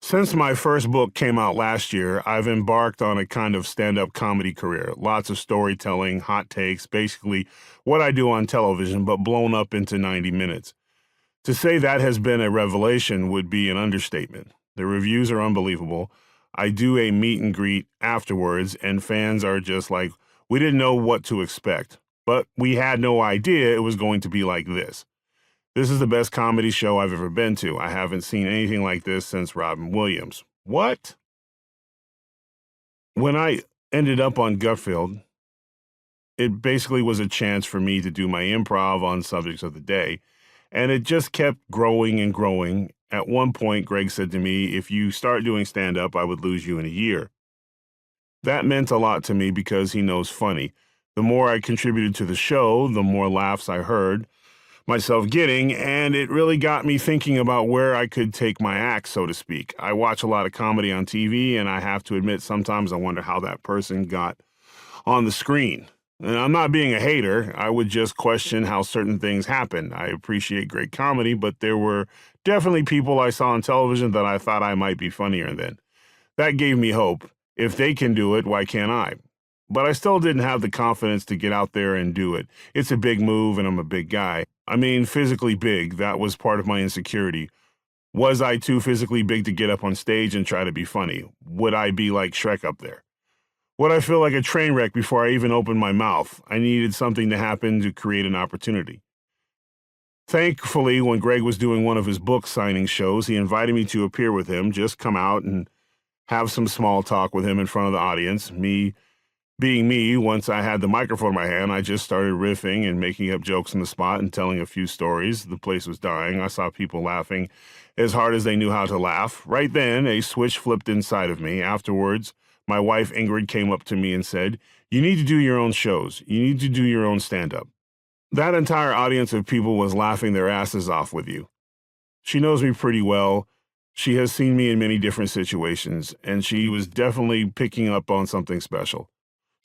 Since my first book came out last year, I've embarked on a kind of stand-up comedy career. Lots of storytelling, hot takes, basically what I do on television, but blown up into 90 minutes. To say that has been a revelation would be an understatement. The reviews are unbelievable. I do a meet and greet afterwards, and fans are just like, we didn't know what to expect, but we had no idea it was going to be like this. This is the best comedy show I've ever been to. I haven't seen anything like this since Robin Williams. What? When I ended up on Gutfield, it basically was a chance for me to do my improv on subjects of the day, and it just kept growing and growing. At one point, Greg said to me, if you start doing stand-up, I would lose you in a year. That meant a lot to me because he knows funny. The more I contributed to the show, the more laughs I heard myself getting, and it really got me thinking about where I could take my act, so to speak. I watch a lot of comedy on TV, and I have to admit sometimes I wonder how that person got on the screen. And I'm not being a hater. I would just question how certain things happen. I appreciate great comedy, but there were definitely people I saw on television that I thought I might be funnier than. That gave me hope. If they can do it, why can't I? But I still didn't have the confidence to get out there and do it. It's a big move, and I'm a big guy. I mean, physically big. That was part of my insecurity. Was I too physically big to get up on stage and try to be funny? Would I be like Shrek up there? Would I feel like a train wreck before I even opened my mouth? I needed something to happen to create an opportunity. Thankfully, when Greg was doing one of his book signing shows, he invited me to appear with him, just come out and have some small talk with him in front of the audience. Me being me, once I had the microphone in my hand, I just started riffing and making up jokes on the spot and telling a few stories. The place was dying. I saw people laughing as hard as they knew how to laugh. Right then, a switch flipped inside of me. Afterwards, my wife Ingrid came up to me and said, "You need to do your own shows. You need to do your own stand-up." That entire audience of people was laughing their asses off with you. She knows me pretty well. She has seen me in many different situations, and she was definitely picking up on something special.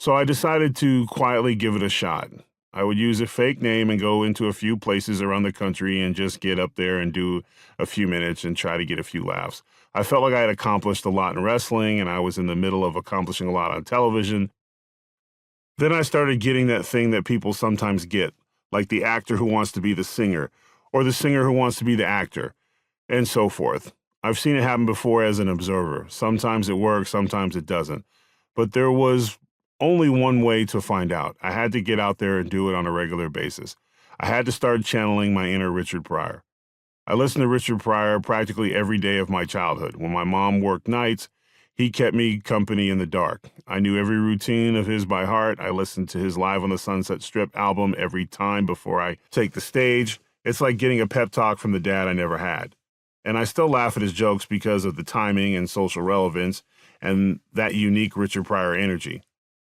So I decided to quietly give it a shot. I would use a fake name and go into a few places around the country and just get up there and do a few minutes and try to get a few laughs. I felt like I had accomplished a lot in wrestling, and I was in the middle of accomplishing a lot on television. Then I started getting that thing that people sometimes get, like the actor who wants to be the singer, or the singer who wants to be the actor, and so forth. I've seen it happen before as an observer. Sometimes it works, sometimes it doesn't. But there was only one way to find out. I had to get out there and do it on a regular basis. I had to start channeling my inner Richard Pryor. I listened to Richard Pryor practically every day of my childhood. When my mom worked nights, he kept me company in the dark. I knew every routine of his by heart. I listened to his Live on the Sunset Strip album every time before I take the stage. It's like getting a pep talk from the dad I never had. And I still laugh at his jokes because of the timing and social relevance and that unique Richard Pryor energy.